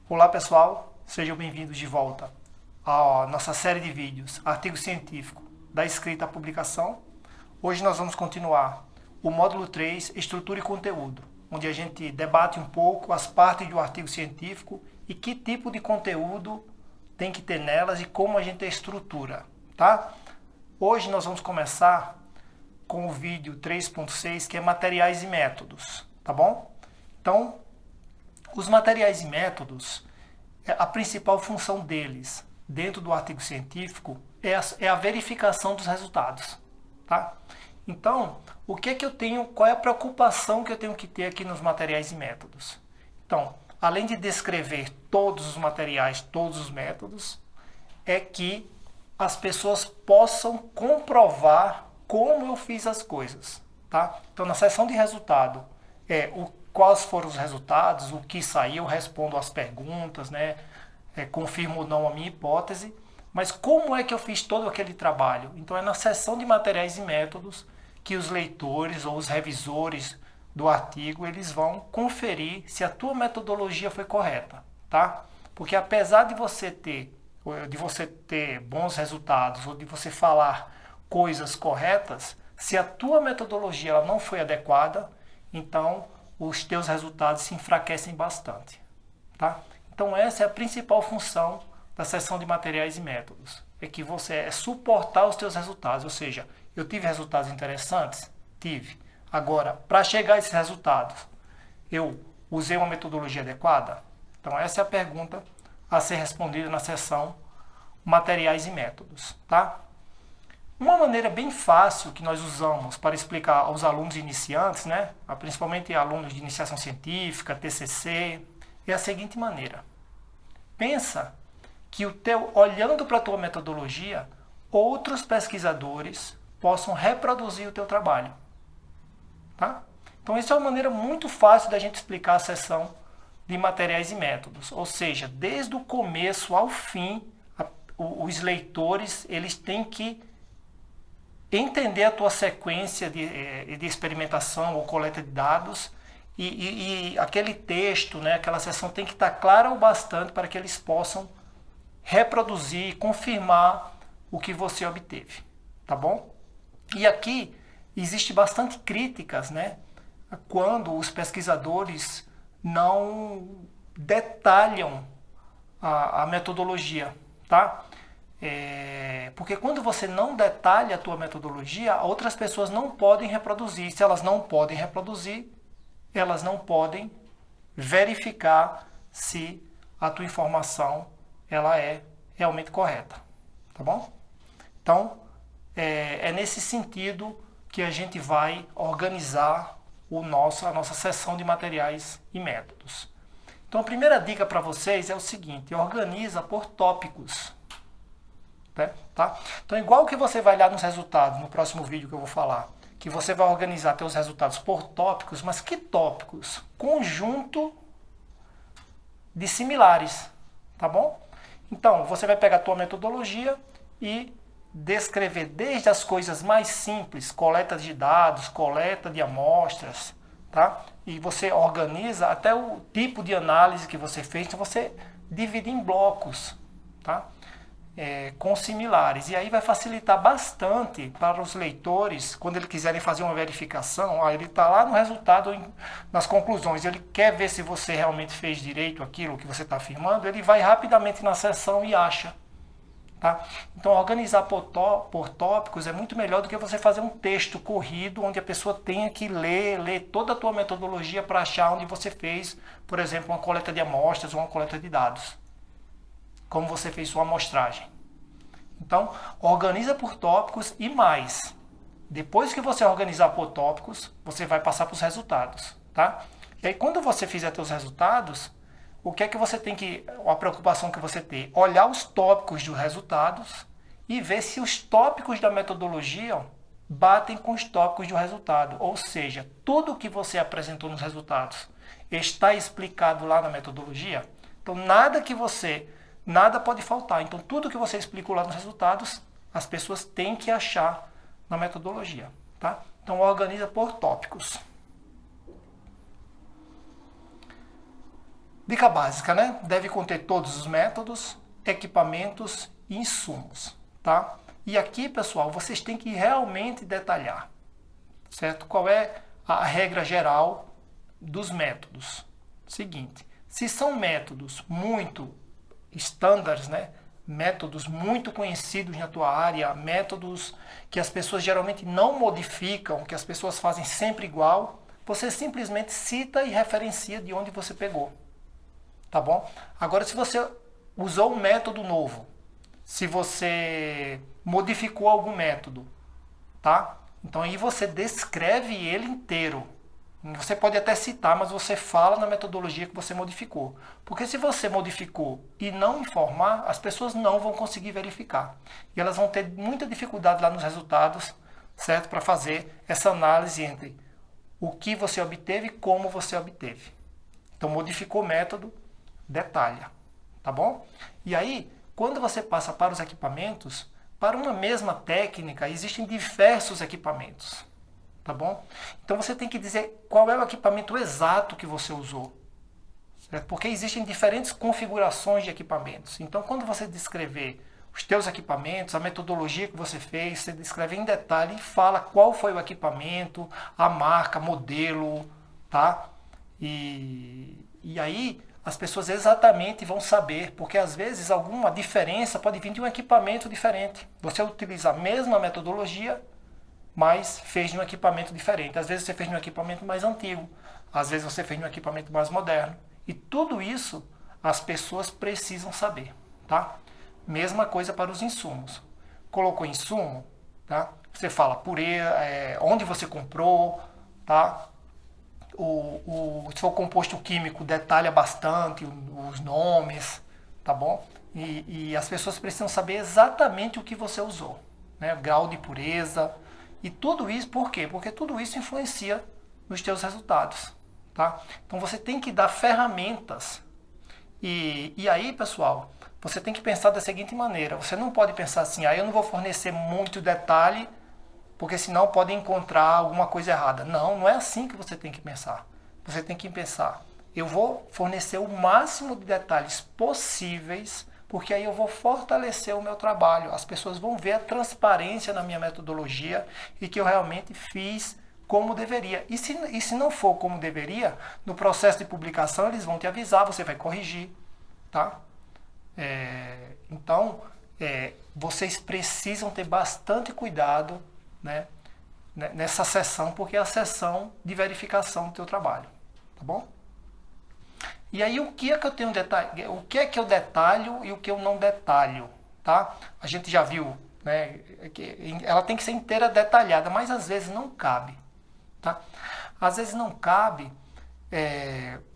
Olá pessoal, sejam bem-vindos de volta à nossa série de vídeos Artigo Científico da Escrita à Publicação. Hoje nós vamos continuar o módulo 3, Estrutura e Conteúdo, onde a gente debate um pouco as partes do artigo científico e que tipo de conteúdo tem que ter nelas e como a gente estrutura, tá? Hoje nós vamos começar com o vídeo 3.6, que é materiais e métodos, tá bom? Então, os materiais e métodos, a principal função deles dentro do artigo científico é a verificação dos resultados, tá? Então, o que é que eu tenho, qual é a preocupação que eu tenho que ter aqui nos materiais e métodos? Então, além de descrever todos os materiais, todos os métodos, é que as pessoas possam comprovar como eu fiz as coisas, tá? Então, na seção de resultado, quais foram os resultados, o que saiu, respondo às perguntas, né? Confirmo ou não a minha hipótese, mas como é que eu fiz todo aquele trabalho? Então é na seção de materiais e métodos que os leitores ou os revisores do artigo eles vão conferir se a tua metodologia foi correta, tá? Porque apesar de você ter bons resultados ou de você falar coisas corretas, se a tua metodologia ela não foi adequada, então os teus resultados se enfraquecem bastante, tá? Então essa é a principal função da seção de materiais e métodos, é que você suportar os teus resultados, ou seja, eu tive resultados interessantes? Tive. Agora, para chegar a esses resultados, eu usei uma metodologia adequada? Então essa é a pergunta a ser respondida na seção materiais e métodos, tá? Uma maneira bem fácil que nós usamos para explicar aos alunos iniciantes, né, principalmente alunos de iniciação científica, TCC, é a seguinte maneira. Pensa que olhando para a tua metodologia, outros pesquisadores possam reproduzir o teu trabalho. Tá? Então, essa é uma maneira muito fácil da gente explicar a seção de materiais e métodos. Ou seja, desde o começo ao fim, os leitores eles têm que entender a tua sequência de experimentação ou coleta de dados e aquele texto, né, aquela seção tem que estar clara o bastante para que eles possam reproduzir e confirmar o que você obteve, tá bom? E aqui existe bastante críticas, né, quando os pesquisadores não detalham a metodologia, tá? Porque quando você não detalha a tua metodologia, outras pessoas não podem reproduzir. Se elas não podem reproduzir, elas não podem verificar se a tua informação ela é realmente correta, tá bom? Então, é nesse sentido que a gente vai organizar a nossa seção de materiais e métodos. Então, a primeira dica para vocês é o seguinte: organiza por tópicos. Tá? Então, igual que você vai olhar nos resultados, no próximo vídeo que eu vou falar, que você vai organizar teus resultados por tópicos, mas que tópicos? Conjunto de similares, tá bom? Então, você vai pegar a tua metodologia e descrever desde as coisas mais simples, coleta de dados, coleta de amostras, tá? E você organiza até o tipo de análise que você fez, então você divide em blocos, tá? Com similares. E aí vai facilitar bastante para os leitores, quando eles quiserem fazer uma verificação, ele está lá no resultado, nas conclusões, ele quer ver se você realmente fez direito aquilo que você está afirmando, ele vai rapidamente na seção e acha. Tá? Então, organizar por tópicos é muito melhor do que você fazer um texto corrido, onde a pessoa tenha que ler toda a tua metodologia para achar onde você fez, por exemplo, uma coleta de amostras ou uma coleta de dados. Como você fez sua amostragem. Então, organiza por tópicos e mais. Depois que você organizar por tópicos, você vai passar para os resultados, tá? E aí, quando você fizer seus resultados, o que é que você tem que, a preocupação que você tem? Olhar os tópicos dos resultados e ver se os tópicos da metodologia batem com os tópicos do resultado. Ou seja, tudo que você apresentou nos resultados está explicado lá na metodologia. Então, nada pode faltar. Então, tudo que você explicou lá nos resultados, as pessoas têm que achar na metodologia, tá? Então, organiza por tópicos. Dica básica, né? Deve conter todos os métodos, equipamentos e insumos, tá? E aqui, pessoal, vocês têm que realmente detalhar, certo? Qual é a regra geral dos métodos? Seguinte, se são métodos muito estándares, né? Métodos muito conhecidos na tua área, métodos que as pessoas geralmente não modificam, que as pessoas fazem sempre igual, você simplesmente cita e referencia de onde você pegou, tá bom? Agora, se você usou um método novo, se você modificou algum método, tá? Então aí você descreve ele inteiro. Você pode até citar, mas você fala na metodologia que você modificou. Porque se você modificou e não informar, as pessoas não vão conseguir verificar. E elas vão ter muita dificuldade lá nos resultados, certo? Para fazer essa análise entre o que você obteve e como você obteve. Então, modificou o método, detalha, tá bom? E aí, quando você passa para os equipamentos, para uma mesma técnica, existem diversos equipamentos. Tá bom? Então você tem que dizer qual é o equipamento exato que você usou. Certo? Porque existem diferentes configurações de equipamentos. Então quando você descrever os teus equipamentos, a metodologia que você fez, você descreve em detalhe e fala qual foi o equipamento, a marca, modelo, tá? E aí as pessoas exatamente vão saber, porque às vezes alguma diferença pode vir de um equipamento diferente. Você utiliza a mesma metodologia, mas fez num equipamento diferente. Às vezes você fez num equipamento mais antigo, às vezes você fez num equipamento mais moderno. E tudo isso as pessoas precisam saber, tá? Mesma coisa para os insumos. Colocou insumo, tá? Você fala pureza, onde você comprou, tá? Se for composto químico, detalha bastante os nomes, tá bom? E as pessoas precisam saber exatamente o que você usou, né? Grau de pureza. E tudo isso, por quê? Porque tudo isso influencia nos teus resultados, tá? Então você tem que dar ferramentas. E aí, pessoal, você tem que pensar da seguinte maneira. Você não pode pensar assim, eu não vou fornecer muito detalhe, porque senão pode encontrar alguma coisa errada. Não, não é assim que você tem que pensar. Você tem que pensar, eu vou fornecer o máximo de detalhes possíveis, porque aí eu vou fortalecer o meu trabalho. As pessoas vão ver a transparência na minha metodologia e que eu realmente fiz como deveria. E se não for como deveria, no processo de publicação eles vão te avisar, você vai corrigir, tá? Então, vocês precisam ter bastante cuidado, né, nessa sessão, porque é a sessão de verificação do teu trabalho, tá bom? E aí o que é que eu tenho detalhe, o que é que eu detalho e o que eu não detalho, tá? A gente já viu, né, que ela tem que ser inteira detalhada, mas às vezes não cabe, tá? Às vezes não cabe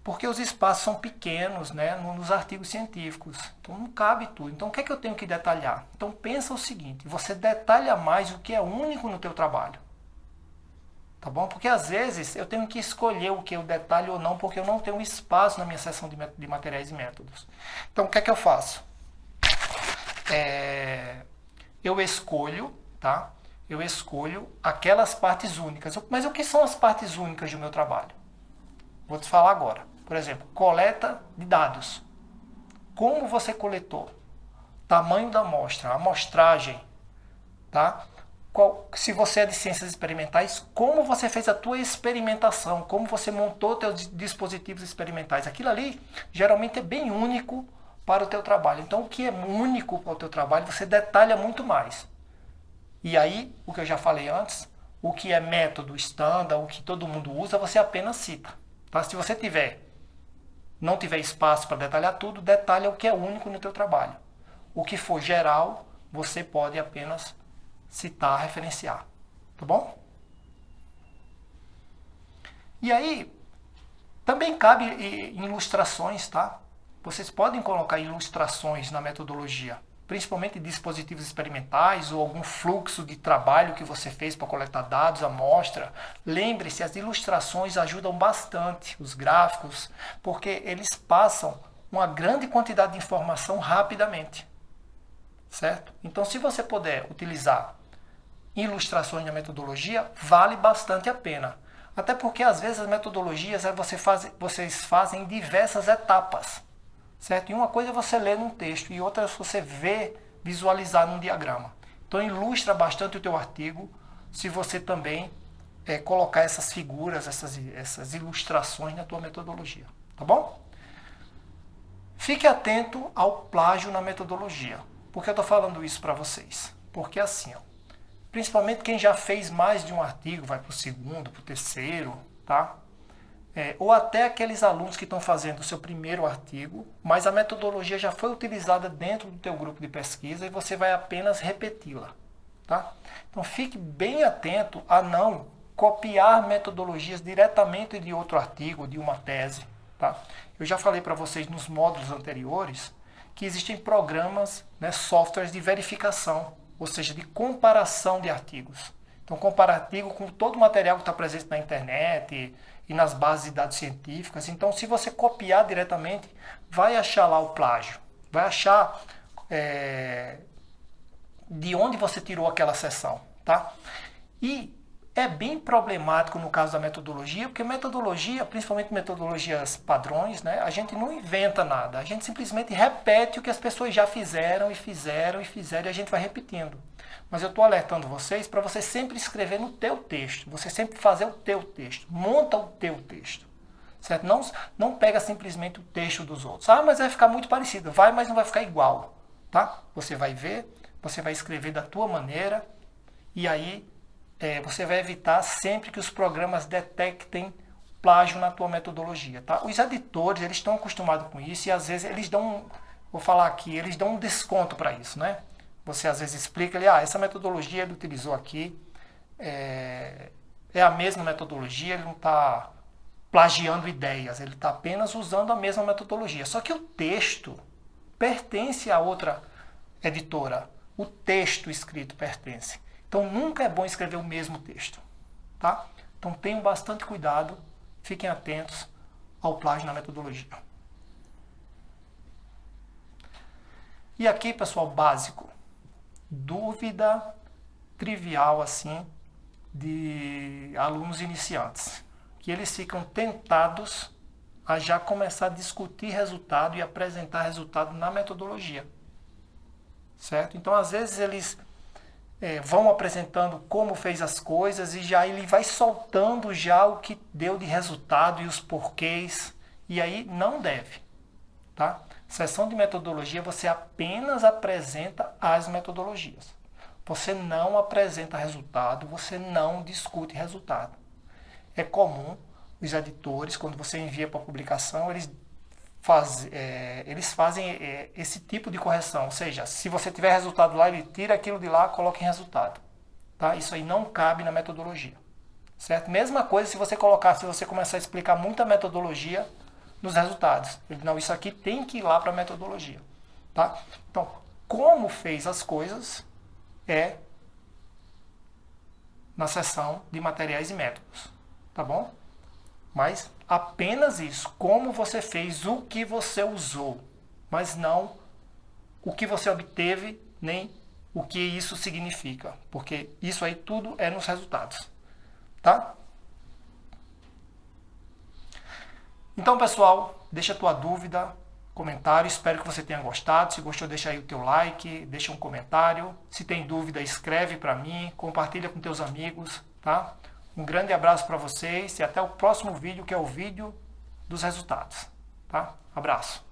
porque os espaços são pequenos, né, nos artigos científicos, então não cabe tudo. Então o que é que eu tenho que detalhar? Então pensa o seguinte, você detalha mais o que é único no teu trabalho. Tá bom? Porque às vezes eu tenho que escolher o que eu detalho ou não, porque eu não tenho espaço na minha seção de materiais e métodos. Então o que é que eu faço? Eu escolho, tá? Eu escolho aquelas partes únicas. Mas o que são as partes únicas do meu trabalho? Vou te falar agora. Por exemplo, coleta de dados. Como você coletou? Tamanho da amostra, amostragem, tá? Se você é de ciências experimentais, como você fez a tua experimentação, como você montou teus dispositivos experimentais. Aquilo ali geralmente é bem único para o teu trabalho. Então, o que é único para o teu trabalho, você detalha muito mais. E aí, o que eu já falei antes, o que é método estándar, o que todo mundo usa, você apenas cita. Tá? Se você não tiver espaço para detalhar tudo, detalha o que é único no teu trabalho. O que for geral, você pode apenas citar, referenciar, tá bom? E aí, também cabe ilustrações, tá? Vocês podem colocar ilustrações na metodologia, principalmente dispositivos experimentais ou algum fluxo de trabalho que você fez para coletar dados, amostra. Lembre-se, as ilustrações ajudam bastante, os gráficos, porque eles passam uma grande quantidade de informação rapidamente, certo? Então, se você puder utilizar ilustrações na metodologia, vale bastante a pena. Até porque às vezes as metodologias vocês fazem em diversas etapas, certo? E uma coisa é você ler num texto e outra é você visualizar num diagrama. Então ilustra bastante o teu artigo se você também colocar essas figuras, essas ilustrações na tua metodologia, tá bom? Fique atento ao plágio na metodologia. Por que eu estou falando isso para vocês? Porque assim, ó, principalmente quem já fez mais de um artigo, vai para o segundo, para o terceiro, tá? Ou até aqueles alunos que estão fazendo o seu primeiro artigo, mas a metodologia já foi utilizada dentro do teu grupo de pesquisa e você vai apenas repeti-la, tá? Então fique bem atento a não copiar metodologias diretamente de outro artigo, de uma tese, tá? Eu já falei para vocês nos módulos anteriores que existem programas, né, softwares de verificação, ou seja, de comparação de artigos. Então, compara artigo com todo o material que está presente na internet e nas bases de dados científicas. Então, se você copiar diretamente, vai achar lá o plágio, vai achar de onde você tirou aquela seção, tá? E é bem problemático no caso da metodologia, porque metodologia, principalmente metodologias padrões, né, a gente não inventa nada, a gente simplesmente repete o que as pessoas já fizeram e a gente vai repetindo. Mas eu estou alertando vocês para você sempre escrever no teu texto, você sempre fazer o teu texto, monta o teu texto, certo? Não pega simplesmente o texto dos outros. Ah, mas vai ficar muito parecido. Vai, mas não vai ficar igual, tá? Você vai ver, você vai escrever da tua maneira e aí você vai evitar sempre que os programas detectem plágio na tua metodologia, tá? Os editores, eles estão acostumados com isso e às vezes eles dão, vou falar aqui, eles dão um desconto para isso, né? Você às vezes explica ele, essa metodologia ele utilizou aqui, é a mesma metodologia, ele não está plagiando ideias, ele está apenas usando a mesma metodologia. Só que o texto pertence a outra editora, o texto escrito pertence. Então nunca é bom escrever o mesmo texto, tá? Então tenham bastante cuidado, fiquem atentos ao plágio na metodologia. E aqui, pessoal, básico, dúvida trivial assim de alunos iniciantes, que eles ficam tentados a já começar a discutir resultado e apresentar resultado na metodologia, certo? Então às vezes eles vão apresentando como fez as coisas e já ele vai soltando já o que deu de resultado e os porquês, e aí não deve, tá? Sessão de metodologia você apenas apresenta as metodologias. Você não apresenta resultado, você não discute resultado. É comum os editores, quando você envia para publicação, eles fazem esse tipo de correção, ou seja, se você tiver resultado lá, ele tira aquilo de lá, coloca em resultado, tá? Isso aí não cabe na metodologia, certo? Mesma coisa se você começar a explicar muita metodologia nos resultados, não, isso aqui tem que ir lá para a metodologia, tá? Então, como fez as coisas na seção de materiais e métodos, tá bom? Mas apenas isso, como você fez, o que você usou, mas não o que você obteve, nem o que isso significa, porque isso aí tudo é nos resultados, tá? Então, pessoal, deixa a tua dúvida, comentário, espero que você tenha gostado. Se gostou, deixa aí o teu like, deixa um comentário. Se tem dúvida, escreve para mim, compartilha com teus amigos, tá? Um grande abraço para vocês e até o próximo vídeo, que é o vídeo dos resultados, tá? Abraço.